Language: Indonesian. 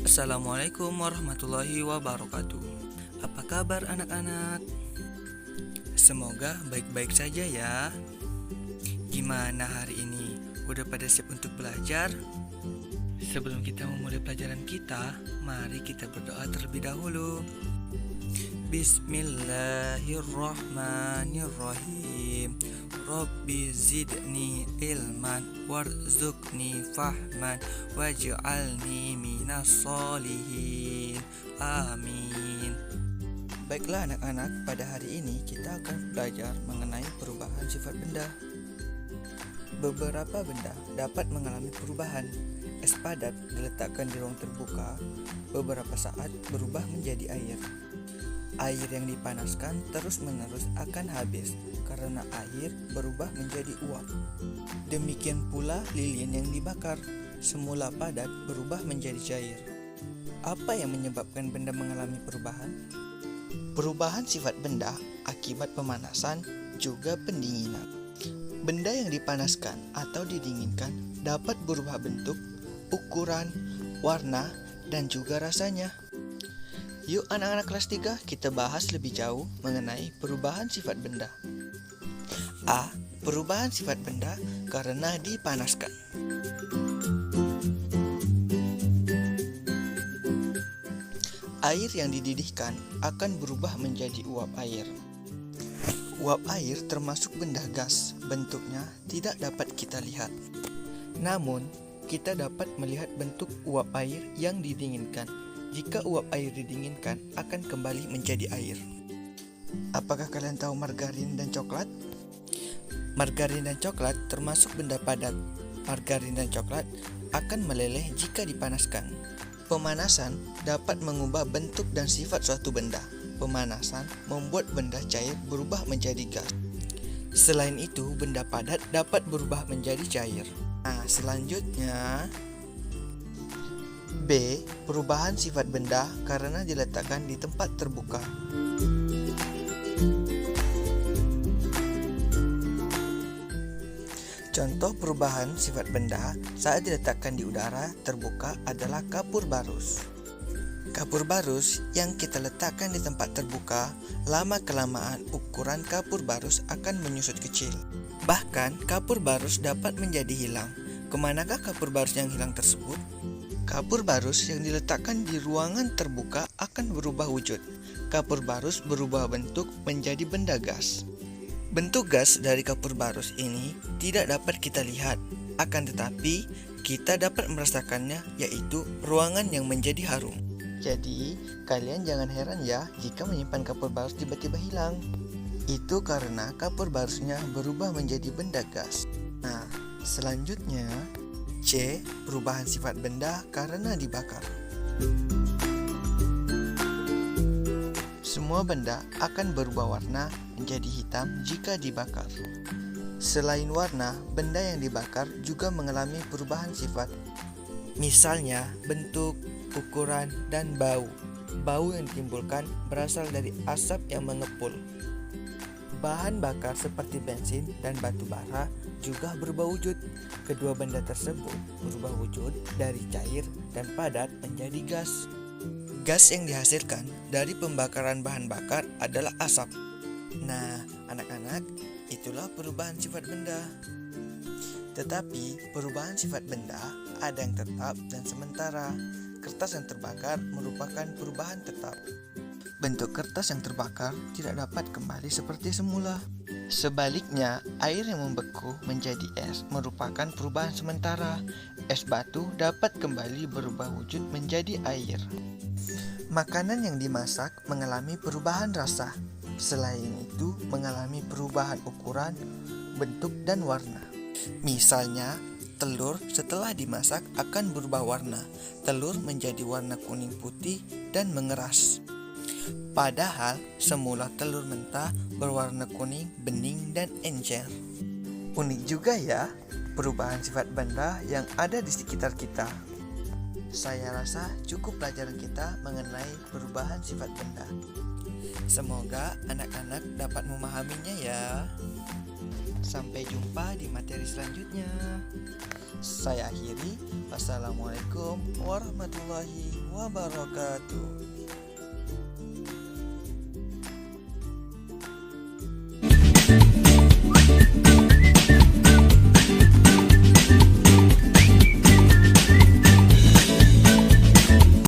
Assalamualaikum warahmatullahi wabarakatuh. Apa kabar anak-anak? Semoga baik-baik saja ya. Gimana hari ini? Udah pada siap untuk belajar? Sebelum kita memulai pelajaran kita, mari kita berdoa terlebih dahulu. Bismillahirrahmanirrahim. Rabbi zidni ilman warzuqni fahman waj'alni minas solihin. Amin. Baiklah anak-anak, pada hari ini kita akan belajar mengenai perubahan sifat benda. Beberapa benda dapat mengalami perubahan. Es padat diletakkan di ruang terbuka, beberapa saat berubah menjadi air. Air yang dipanaskan terus-menerus akan habis karena air berubah menjadi uap. Demikian pula lilin yang dibakar, semula padat berubah menjadi cair. Apa yang menyebabkan benda mengalami perubahan? Perubahan sifat benda akibat pemanasan juga pendinginan. Benda yang dipanaskan atau didinginkan dapat berubah bentuk, ukuran, warna, dan juga rasanya. Yuk anak-anak kelas 3, kita bahas lebih jauh mengenai perubahan sifat benda. A. Perubahan sifat benda karena dipanaskan. Air yang dididihkan akan berubah menjadi uap air. Uap air termasuk benda gas, bentuknya tidak dapat kita lihat. Namun, kita dapat melihat bentuk uap air yang didinginkan. Jika uap air didinginkan, akan kembali menjadi air. Apakah kalian tahu margarin dan coklat? Margarin dan coklat termasuk benda padat. Margarin dan coklat akan meleleh jika dipanaskan. Pemanasan dapat mengubah bentuk dan sifat suatu benda. Pemanasan membuat benda cair berubah menjadi gas. Selain itu, benda padat dapat berubah menjadi cair. Nah, selanjutnya B. Perubahan sifat benda karena diletakkan di tempat terbuka. Contoh perubahan sifat benda saat diletakkan di udara terbuka adalah kapur barus. Kapur barus yang kita letakkan di tempat terbuka, lama-kelamaan ukuran kapur barus akan menyusut kecil. Bahkan kapur barus dapat menjadi hilang. Kemanakah kapur barus yang hilang tersebut? Kapur barus yang diletakkan di ruangan terbuka akan berubah wujud. Kapur barus berubah bentuk menjadi benda gas. Bentuk gas dari kapur barus ini tidak dapat kita lihat, akan tetapi kita dapat merasakannya, yaitu ruangan yang menjadi harum. Jadi, kalian jangan heran ya jika menyimpan kapur barus tiba-tiba hilang. Itu karena kapur barusnya berubah menjadi benda gas. Nah, selanjutnya C. Perubahan sifat benda karena dibakar. Semua benda akan berubah warna menjadi hitam jika dibakar. Selain warna, benda yang dibakar juga mengalami perubahan sifat. Misalnya, bentuk, ukuran, dan bau. Bau yang ditimbulkan berasal dari asap yang mengepul. Bahan bakar seperti bensin dan batu bara juga berubah wujud. Kedua benda tersebut berubah wujud dari cair dan padat menjadi gas. Gas yang dihasilkan dari pembakaran bahan bakar adalah asap. Nah, anak-anak, itulah perubahan sifat benda. Tetapi perubahan sifat benda ada yang tetap dan sementara. Kertas yang terbakar merupakan perubahan tetap. Bentuk kertas yang terbakar tidak dapat kembali seperti semula. Sebaliknya, air yang membeku menjadi es merupakan perubahan sementara. Es batu dapat kembali berubah wujud menjadi air. Makanan yang dimasak mengalami perubahan rasa. Selain itu, mengalami perubahan ukuran, bentuk, dan warna. Misalnya, telur setelah dimasak akan berubah warna. Telur menjadi warna kuning putih dan mengeras. Padahal semula telur mentah berwarna kuning, bening, dan encer. Unik juga ya perubahan sifat benda yang ada di sekitar kita. Saya rasa cukup pelajaran kita mengenai perubahan sifat benda. Semoga anak-anak dapat memahaminya ya. Sampai jumpa di materi selanjutnya. Saya akhiri. Wassalamualaikum warahmatullahi wabarakatuh.